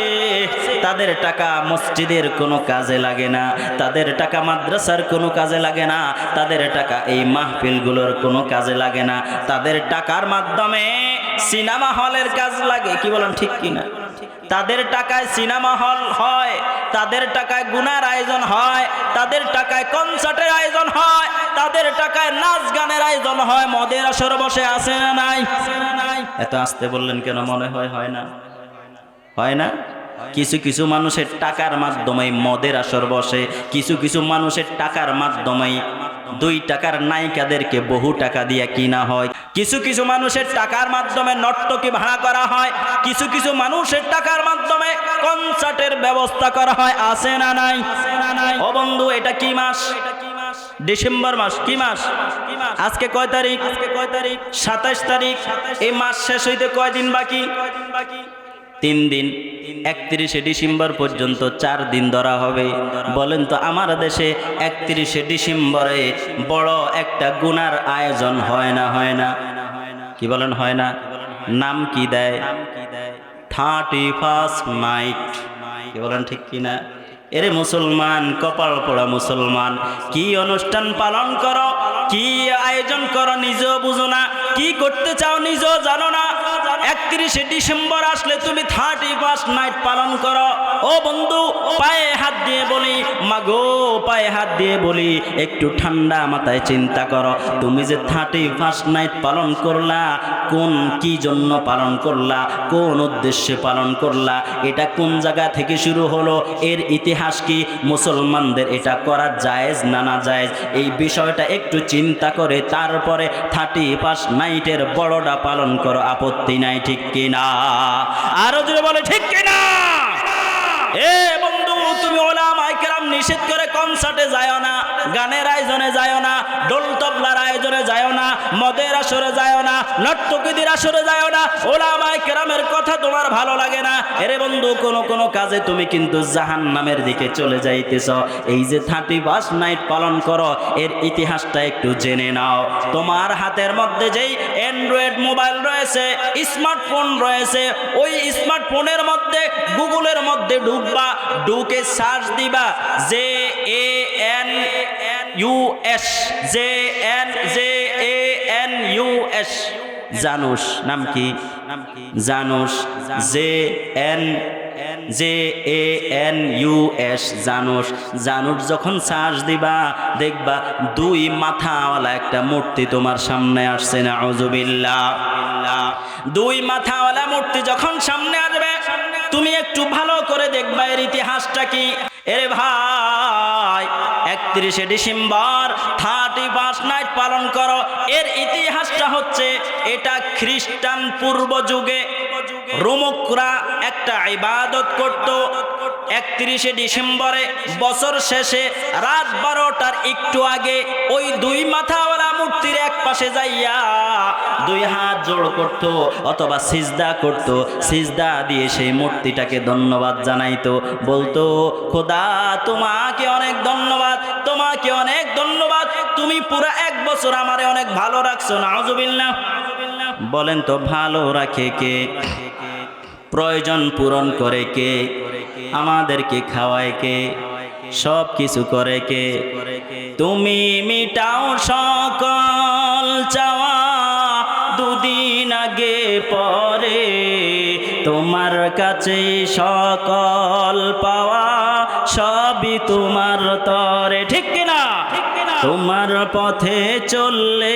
তাদের টাকা মসজিদের কোনো কাজে লাগে না, তাদের টাকা মাদ্রাসার কোনো কাজে লাগে না, তাদের টাকা এই মাহফিলগুলোর কোনো কাজে লাগে না, তাদের টাকার মাধ্যমে সিনেমা হলের কাজ লাগে। কি বলেন ঠিক কিনা? তাদের টাকায় সিনেমা হল হয়, তাদের টাকায় গুনার আয়োজন হয়, তাদের টাকায় কনসার্টের আয়োজন হয়, তাদের টাকায় নাচ গানের আয়োজন হয়, মদের আসর বসে, আছে না নাই? এত আসতে বললেন কেন? মনে হয় না? হয় না? কিছু কিছু মানুষের টাকার মাধ্যমে মদের আসর বসে, কিছু কিছু মানুষের টাকার মাধ্যমে 2 টাকার নায়িকাদেরকে বহু টাকা দিয়ে কিনা হয়, কিছু কিছু মানুষের টাকার মাধ্যমে নর্তকী ভাড়া করা হয়, কিছু কিছু মানুষের টাকার মাধ্যমে কনসার্টের ব্যবস্থা করা হয়। আছে না নাই? ও বন্ধু, এটা কি মাস? ডিসেম্বর মাস। কি মাস? আজকে কয় তারিখ? 27 তারিখ। এই মাস শেষ হইতে কয়দিন বাকি? 3 দিন। 31শে ডিসেম্বর পর্যন্ত 4 দিন ধরা হবে। বলেন তো আমার দেশে 31শে ডিসেম্বরে বড় একটা গুনার আয়োজন হয় না? হয় না? কি বলেন হয় না? নাম কি দেয়? 31st night. কি বলেন ঠিক কিনা? এরে মুসলমান, কপাল পড়া মুসলমান, কি অনুষ্ঠান পালন করো, কি আয়োজন করো নিজেও বুঝো না, কি করতে চাও নিজেও জানো না। 31শে ডিসেম্বর আসলে তুমি 31st নাইট পালন করো। ও বন্ধু, পায়ে হাত দিয়ে বলি, মাগো পায়ে হাত দিয়ে বলি, একটু ঠান্ডা মাথায় চিন্তা করো, তুমি যে 31st নাইট পালন করলা, কি জন্য পালন করলা, কোন উদ্দেশ্যে পালন করলা, এটা কোন জায়গা থেকে শুরু হলো, এর ইতিহাস কি, মুসলমানদের এটা করা জায়েজ না না জায়েজ, এই বিষয়টা একটু চিন্তা করে তারপরে 31st নাইটের বড়টা পালন করো, আপত্তি নাই। ঠিক কিনা? আরো জোরে বলে ঠিক কিনা? এ বন্ধু, তুমি ওলামায়ে কেরাম নিষেধ করে কনসার্টে যাও না, গানের আয়োজনে যাও না, ঢোল তবলার আয়োজনে যাও না, মদের আসরে যাও না, নর্তকীদের আসরে যাও না। ওলামায়ে কেরামের কথা তোমার ভালো লাগে না, এরে বন্ধু কোন কোন কাজে তুমি কিন্তু জাহান্নামের দিকে চলে যাইতেছ। এই যে 31st নাইট পালন করো, এর ইতিহাসটা একটু জেনে নাও। তোমার হাতের মধ্যে যেই অ্যান্ড্রয়েড মোবাইল রয়েছে, স্মার্টফোন রয়েছে, ওই স্মার্টফোনের মধ্যে গুগলের মধ্যে ঢুকে সার্চ দিবা JANUS, JANUS, জানুস। নাম কি? জানুস। JANUS, জানুস। জানুস যখন সার্চ দিবা দেখবা 2 মাথাওয়ালা একটা মূর্তি তোমার সামনে আসছে। নাউযুবিল্লাহ। 2 মাথাওয়ালা মূর্তি যখন সামনে আসবে, তুমি একটু ভালো করে দেখবা এর ইতিহাসটা কি। এরে ভাই, 31শে ডিসেম্বর 31st নাইট পালন করো, এর ইতিহাসটা হচ্ছে, এটা খ্রিস্টান পূর্ব যুগে রোমকরা একটা ইবাদত করত। 31শে ডিসেম্বরে বছর শেষে রাত 12টার একটু আগে ওই 2 মাথাওয়ালা মূর্তির এক পাশে যাইয়া 2 হাত জোড় করত অথবা সিজদা করত। সিজদা দিয়ে সেই মূর্তিটাকে ধন্যবাদ জানাইতো, বলতো খোদা তোমাকে অনেক ধন্যবাদ, তোমাকে অনেক ধন্যবাদ, তুমি পুরা 1 বছর আমারে অনেক ভালো রাখছো। নাউযুবিল্লাহ। বলেন তো ভালো রাখে কে? প্রয়োজন পূরণ করে কে? আমাদেরকে খাওয়ায় কে? সব কিছু করে কে? তুমি মিটাও সকল চাওয়া, দুদিন আগে পরে তোমার কাছে সকল পাওয়া, সবই তোমার তরে। ঠিক কিনা? তোমার পথে চললে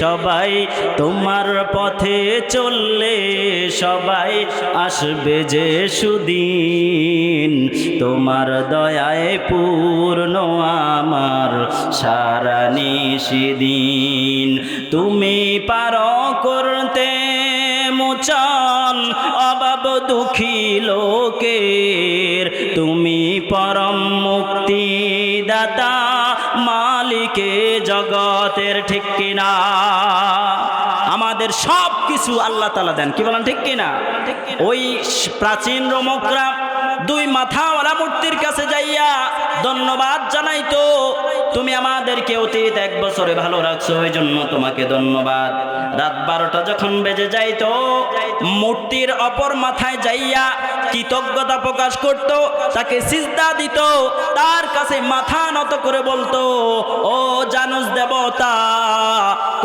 সবাই, তোমার পথে চললে সবাই আসবে যে সুদিন, তোমার দয়ায় পূর্ণ আমার সারা নিশিদিন। তুমি পারো করতে মোচন অভাব দুঃখী লোকের, তুমি পরম মুক্তিদাতা মালিকে জগতের। ঠিক কিনা? আমাদের সব কিছু আল্লাহ তাআলা দেন। কি বলেন ঠিক কিনা? ওই প্রাচীন রোমকরা দুই মাথাওয়ালা মূর্তির কাছে যাইয়া ধন্যবাদ জানাইতো, তুমি আমাদেরকে অতীত 1 বছরে ভালো রাখছো, এই জন্য তোমাকে ধন্যবাদ। রাত 12টা যখন বেজে যাইতো, মূর্তির অপর মাথায় যাইয়া কৃতজ্ঞতা প্রকাশ করত, তাকে সিজদা দিত, তার কাছে মাথা নত করে বলতো, ও জানুস দেবতা,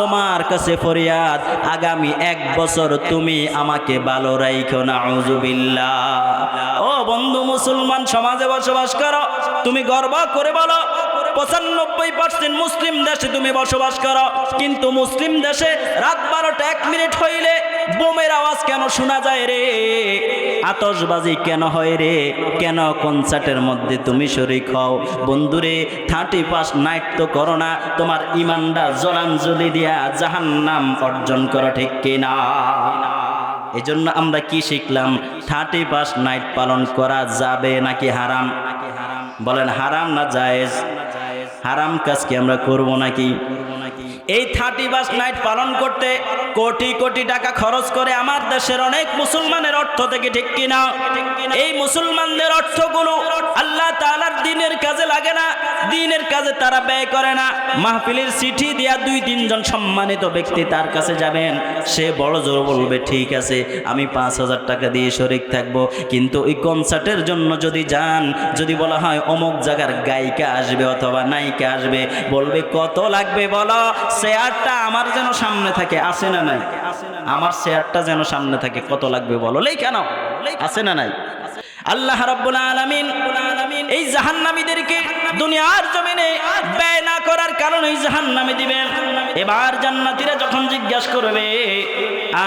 তোমার কাছে ফরিয়াদ, আগামী 1 বছর তুমি আমাকে ভালো রাইখো। নাউজুবিল্লাহ। ও বন্ধু মুসলমান সমাজে বসবাস করো, তুমি গর্ব করে বলো 95% মুসলিম দেশে তুমি বসবাস করো, কিন্তু মুসলিম দেশে রাত 12টা 1 মিনিট হইলে বোমের আওয়াজ কেন শোনা যায় রে? আতশবাজি কেন হয় রে? কেন কনসার্টের মধ্যে তুমি শরীক হও? বন্ধুরে, 31 নাইট তো করো না, তোমার ইমানটা জলাঞ্জলি দিয়া জাহান্নাম অর্জন করো। ঠিক কিনা? এই জন্য আমরা কি শিখলাম? 31 নাইট পালন করা যাবে নাকি হারাম? বলেন হারাম না জায়েজ? হারাম কাজ কি আমরা করব নাকি? এই 31 নাইট পালন করতে কোটি কোটি টাকা খরচ করে আমার দেশের অনেক মুসলমানের অর্থ থেকে। ঠিক কিনা? এই মুসলমানদের অর্থগুলো আল্লাহ তাআলার দ্বীনের কাজে লাগে না, দ্বীনের কাজে তারা ব্যয় করে না। মাহফিলের চিঠি দিয়া 2-3 জন সম্মানিত ব্যক্তি তার কাছে যাবেন, সে বড় জোর বলবে ঠিক আছে আমি 5000 টাকা দিয়ে শরীক থাকব, কিন্তু ওই কনসার্টের জন্য যদি যান, যদি বলা হয় অমুক জায়গার গায়িকা আসবে অথবা নায়িকা আসবে, বলবে কত লাগবে বলো, শেয়ারটা আমার যেন সামনে থাকে। আছে না নাই? আমার শেয়ারটা যেন সামনে থাকে, কত লাগবে বলো, লেখা নাও। আছে না নাই? আল্লাহ রাব্বুল আলামিন এই জাহান্নামীদেরকে দুনিয়ার জমিনে ব্যয় না করার কারণে জাহান্নামে দিবেন। এবার জান্নাতীরা যখন জিজ্ঞাসা করবে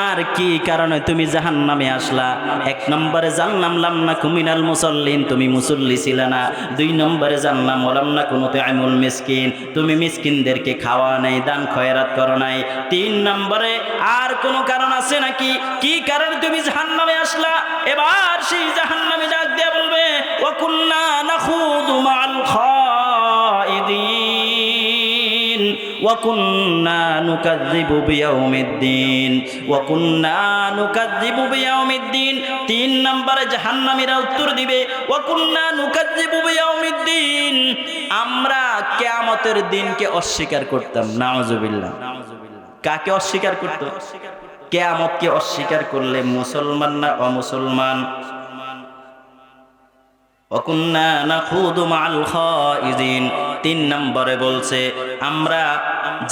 আর কি কারণে তুমি জাহান্নামে আসলা, 1 নম্বরে জান্নাম লাম নাকু মিনাল মুসাল্লিন, তুমি মুসল্লি ছিলে না। 2 নম্বরে জান্নাম ওয়ালাম নাকু নুতআমুল মিসকিন, তুমি মিসকিনদেরকে খাওয়া নাই, দান খয়রাত করো নাই। 3 নম্বরে আর কোনো কারণ আছে নাকি? কি কারণে তুমি জাহান্নামে আসলা? এবার সেই জাহান্নামী ডাক দিয়ে বলবে ওয়া কুন্না নাখুদু মাআল খাইদিন ওয়া কুন্না নুকাযযিবু বিয়াউমিদ্দিন ওয়া কুন্না নুকাযযিবু বিয়াউমিদ্দিন। 3 নম্বরে জাহান্নামীরা উত্তর দিবে ওয়া কুন্না নুকাযযিবু বিয়াউমিদ্দিন, আমরা কিয়ামতের দিনকে অস্বীকার করতাম। নাউজুবিল্লাহ। কাকে অস্বীকার করত? কিয়ামতকে অস্বীকার করলে মুসলমান না অমুসলমান? ওয়াকুন্না নাখুদু মাআল খাইদিন। 3 নম্বরে বলছে আমরা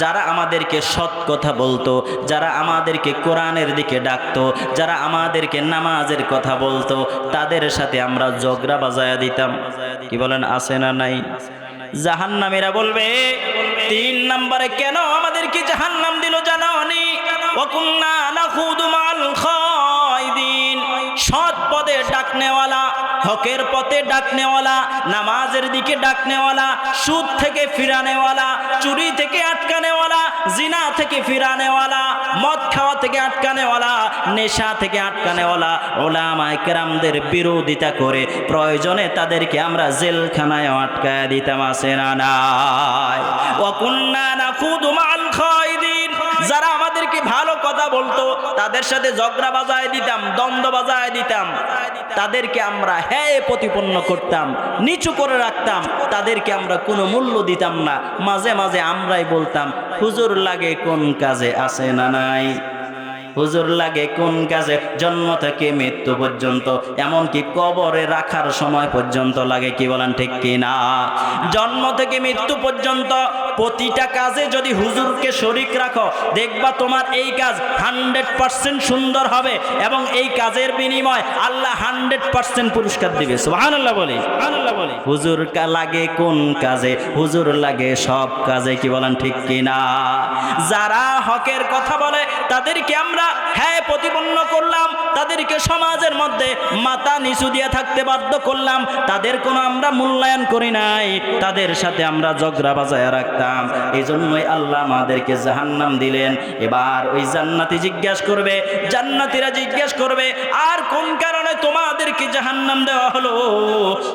যারা আমাদেরকে সৎ কথা বলতো, যারা আমাদেরকে কোরআনের দিকে ডাকতো, যারা আমাদেরকে নামাজের কথা বলতো, তাদের সাথে আমরা ঝগড়া বাজায়া দিতাম। কি বলেন আছে না নাই? জাহান্নামীরা বলবে 3 নম্বরে কেন আমাদেরকে জাহান্নাম দিল জানো নি? ওয়াকুন্না নাখুদু মাআল খাইদিন, সৎ পথে ডাকনেওয়ালা, হকের পথে ডাকনেওয়ালা, নামাজের দিকে ডাকনেওয়ালা, সুদ থেকে ফিরানেওয়ালা, চুরি থেকে আটকানেওয়ালা, জিনা থেকে ফিরানেওয়ালা, মদ খাওয়া থেকে আটকানেওয়ালা, নেশা থেকে আটকানেওয়ালা উলামায়ে কেরামদের বিরোধিতা করে প্রয়োজনে তাদেরকে আমরা জেলখানায় আটকায় দিতাম। আছে না নাই? ওয়া কুন্না নাখুদু মাআল খাইদিন, যারা আমাদেরকে ভালো কথা বলতো তাদের সাথে ঝগড়া বাজায় দিতাম, দ্বন্দ্ব বাজায় দিতাম, তাদেরকে আমরা হ্যাঁ প্রতিপন্ন করতাম, নিচু করে রাখতাম, তাদেরকে আমরা কোনো মূল্য দিতাম না। মাঝে মাঝে আমরাই বলতাম হুজুর লাগে কোন কাজে, আছে না নাই? হুজুর লাগে কোন কাজে? জন্ম থেকে মৃত্যু পর্যন্ত, এমনকি কবরে রাখার সময় পর্যন্ত লাগে। কি বলেন ঠিক কিনা? জন্ম থেকে মৃত্যু পর্যন্ত প্রতিটা কাজে যদি হুজুরকে শরীক রাখো, দেখবা তোমার এই কাজ 100% সুন্দর হবে এবং এই কাজের বিনিময় আল্লাহ 100% পুরস্কার দিবে। সুবহানাল্লাহ বলি, সুবহানাল্লাহ বলি। হুজুর লাগে কোন কাজে? হুজুর লাগে সব কাজে। কি বলেন ঠিক কিনা? যারা হকের কথা বলে তাদেরকে আমরা প্রতিপন্ন করলাম, তাদেরকে সমাজের মধ্যে মাথা নিচু দিয়ে থাকতে বাধ্য করলাম, তাদের কোনো আমরা মূল্যায়ন করি নাই, তাদের সাথে আমরা ঝগড়া বাজায় রাখতাম। এই জন্যই আল্লাহ আমাদেরকে জাহান্নাম দিলেন। এবার ওই জান্নাতি জিজ্ঞেস করবে, জান্নাতীরা জিজ্ঞেস করবে, আর কোন কারণে তোমাদেরকে জাহান্নাম দেওয়া হলো?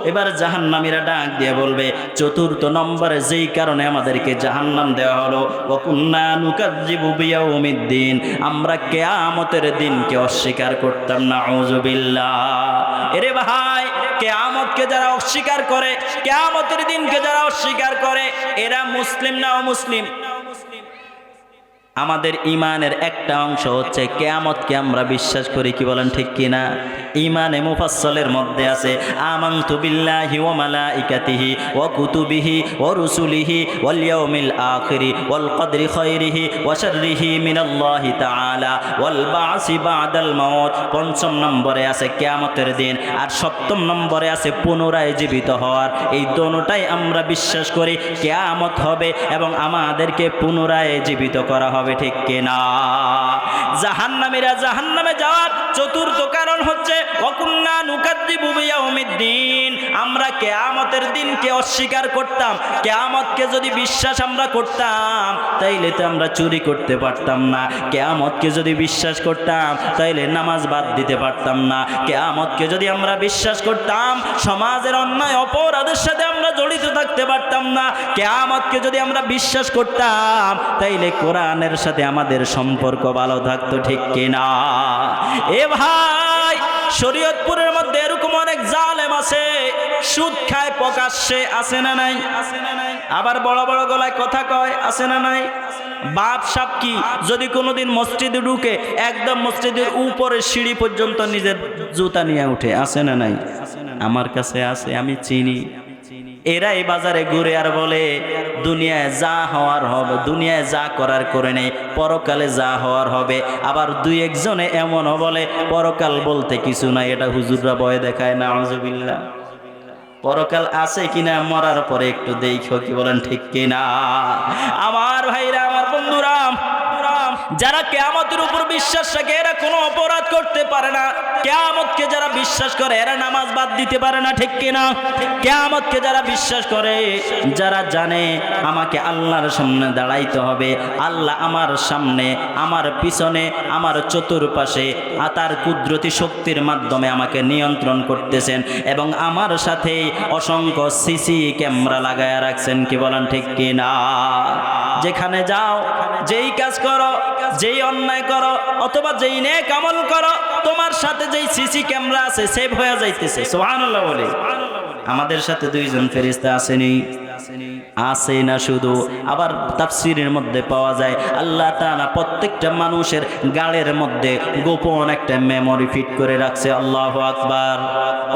এবার জাহান্নামীরা ডাক দিয়ে বলবে, চতুর্থ নম্বরে যেই কারণে আমাদেরকে জাহান্নাম দেওয়া হলো, ওয়াকুন্না নুকাজ্জিবু বিয়াউমিদ্দিন, আমরা কিয়ামতের দিনকে অস্বীকার করতাম। নাউযুবিল্লাহ। এরে ভাই, কিয়ামতকে যারা অস্বীকার করে, কিয়ামতের দিনকে যারা অস্বীকার করে, এরা মুসলিম না অমুসলিম? আমাদের ইমানের একটা অংশ হচ্ছে কিয়ামতকে আমরা বিশ্বাস করি। কি বলেন ঠিক কিনা? ইমানে মুফাসসালের মধ্যে আছে, আমানতু বিল্লাহি ওয়া মালাইকাতিহি ওয়া কুতুবিহি ওয়া রুসুলিহি ওয়াল ইয়াউমিল আখিরি ওয়াল কদরি খায়রিহি ওয়া শাররিহি মিনাল্লাহি তাআলা ওয়াল বা'সি বা'দাল মাউত। পঞ্চম নম্বরে আছে কিয়ামতের দিন, আর সপ্তম নম্বরে আছে পুনরায় জীবিত হওয়ার। এই দোনোটাই আমরা বিশ্বাস করি, কিয়ামত হবে এবং আমাদেরকে পুনরায় জীবিত করা হবে। ঠিক কিনা? জাহান্নামীরা জাহান্নামে যাওয়ার চতুর্থ কারণ হচ্ছে ওয়াকুন্না নুকাজ্জিবু বিয়াউমিদ্দিন, আমরা কিয়ামতের দিনকে অস্বীকার করতাম। কিয়ামতকে যদি বিশ্বাস আমরা করতাম তাইলে তো আমরা চুরি করতে পারতাম না। কিয়ামতকে যদি বিশ্বাস করতাম তাইলে নামাজ বাদ দিতে পারতাম না। কিয়ামতকে যদি আমরা বিশ্বাস করতাম সমাজের অন্যায় অপরাধের সাথে আমরা জড়িত থাকতে পারতাম না। কিয়ামতকে যদি আমরা বিশ্বাস করতাম তাইলে কোরআনের সাথে আমাদের সম্পর্ক ভালো থাকতো। ঠিক কিনা? এ ভাই, শরীয়তপুরের মধ্যে এরকম অনেক জালেম আছে, সুদ খায় প্রকাশ্যে, আছে না নাই? আবার বড় বড় গলায় কথা কয়, আছে না নাই? বাপ সাপ কি যদি কোনোদিন মসজিদে ঢুকে একদম মসজিদের উপরে সিঁড়ি পর্যন্ত নিজের জুতা নিয়ে উঠে, আছে না নাই? আমার কাছে আছে, আমি চিনি। এরা এই বাজারে ঘুরে আর বলে দুনিয়ায় যা হওয়ার হবে, দুনিয়ায় যা করার করে নেই, পরকালে যা হওয়ার হবে। আবার দুই একজনে এমনও বলে পরকাল বলতে কিছু নাই, এটা হুজুররা ভয় দেখায়। নাউযুবিল্লাহ। পরকাল আছে কিনা মরার পরে একটু দেখো। কি বলেন ঠিক কিনা? আমার ভাইরা, আমার বন্ধুরা, যারা কিয়ামতের উপর বিশ্বাস রাখে এরা কোনো অপরাধ করতে পারে না। কিয়ামতকে যারা বিশ্বাস করে এরা নামাজ বাদ দিতে পারে না। ঠিক কিনা? কিয়ামতকে যারা বিশ্বাস করে, যারা জানে আমাকে আল্লাহর সামনে দাঁড়াইতে হবে, আল্লাহ আমার সামনে, আমার পিছনে, আমার চতুর্পাশে তার কুদরতি শক্তির মাধ্যমে আমাকে নিয়ন্ত্রণ করতেছেন এবং আমার সাথে অসংখ্য সিসি ক্যামেরা লাগায়া রাখছেন। কি বলেন ঠিক কিনা? যেখানে যাও, যেই কাজ করো, যেই অন্যায় করো অথবা যেই নেক আমল করো, তোমার সাথে যেই সিসি ক্যামেরা আছে সেভ হয়ে যাইতেছে। সুবহানাল্লাহ বলে। আমাদের সাথে দুইজন ফেরেশতা আসেনি, আছে না শুধু, আবার তাফসীরের মধ্যে পাওয়া যায় আল্লাহ তাআলা প্রত্যেকটা মানুষের গালের মধ্যে গোপন একটা মেমরি ফিট করে রাখছে। আল্লাহু আকবার।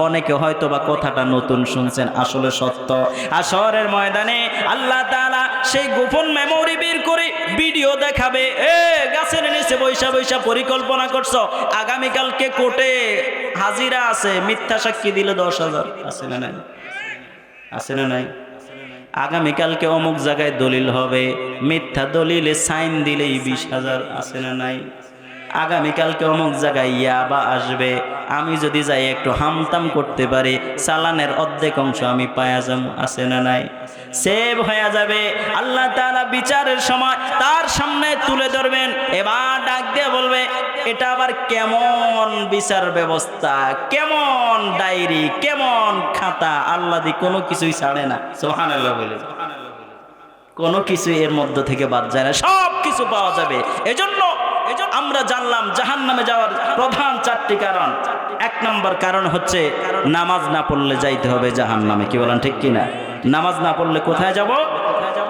অনেকে হয়তো বা কথাটা নতুন শুনছেন, আসলে সত্য। হাশরের ময়দানে আল্লাহ তাআলা সেই গোপন মেমরি বের করে ভিডিও দেখাবে। গাছের নিচে বৈশা বৈশা পরিকল্পনা করছো, আগামীকালকে কোর্টে হাজিরা আছে, মিথ্যা সাক্ষী দিলে 10,000, আছে না নাই? আছে না নাই? আগামীকালকে অমুক জায়গায় দলিল হবে, মিথ্যা দলিলে সাইন দিলেই 20,000, আছে না নাই? আগামীকালকে অমুক জায়গায় ইয়াবা আসবে, আমি যদি যাই একটু হামতাম করতে পারি, চালানের অর্ধেক অংশ আমি পায়া যাবো, আছে না নাই? সেভ হয়ে যাবে। আল্লাহ তাআলা বিচারের সময় তার সামনে তুলে ধরবেন। এবার ডাক দিয়ে বলবে, এটা আবার কেমন বিচার ব্যবস্থা, কেমন ডায়েরি, কেমন খাতা। আল্লাহ দি কোনো কিছুই ছাড়ে না। সুবহানাল্লাহ বলে। কোনো কিছু এর মধ্য থেকে বাদ যায় না, সব কিছু পাওয়া যাবে। এজন্য আমরা জানলাম জাহান্নামে যাওয়ার প্রধান 4টি কারণ। 1 নম্বর কারণ হচ্ছে নামাজ না পড়লে যাইতে হবে জাহান্নামে। কি বলেন ঠিক কিনা? নামাজ না পড়লে কোথায় যাব?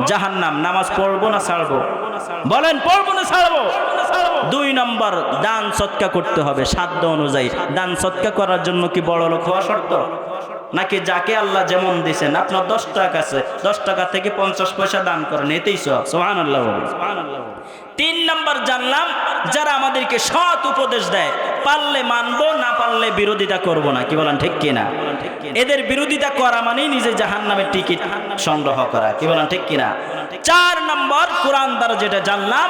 জাহান্নাম। নামাজ পড়বো না ছাড়বো? বলেন, পড়বো না ছাড়বো? 2 নম্বর দান সৎকা করতে হবে সাধ্য অনুযায়ী। দান সৎকা করার জন্য কি বড় লোক হওয়া শর্ত? নাকি যাকে আল্লাহ যেমন দিয়েছেন, আপনার 10 টাকা আছে, 10 টাকা থেকে 50 পয়সা দান করেন, এতেই সব। সুবহানাল্লাহ। 3 নম্বর জানলাম যারা আমাদেরকে সৎ উপদেশ দেয়, পারলে মানবো, না পারলে বিরোধিতা করব না। কি বলেন ঠিক কিনা? এদের বিরোধিতা করা মানেই নিজে জাহান্নামের টিকিট সংগ্রহ করা। কি বলেন ঠিক কিনা? 4 নম্বর কোরআন দ্বারা যেটা জানলাম,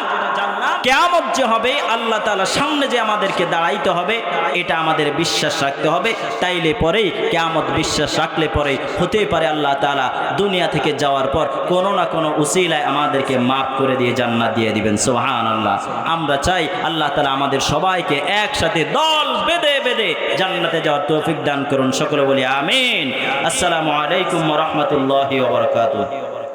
কিয়ামত যে হবে, আল্লাহ তাআলার সামনে যে আমাদেরকে দাঁড়াইতে হবে, এটা আমাদের বিশ্বাস রাখতে হবে। তাইলে পরেই কিয়ামত বিশ্বাস রাখলে পরে হতে পারে আল্লাহ তাআলা দুনিয়া থেকে যাওয়ার পর কোনো না কোনো উসিলায় আমাদেরকে মাফ করে দিয়ে জান্নাত দিয়ে দিবেন। সুবহানাল্লাহ। আমরা চাই আল্লাহ তাআলা আমাদের সবাইকে একসাথে দল বেঁধে বেঁধে জান্নাতে যাওয়ার তৌফিক দান করুন। সকলে বলি আমিন। আসসালামু আলাইকুম ওয়া রাহমাতুল্লাহি ওয়া বারাকাতুহু।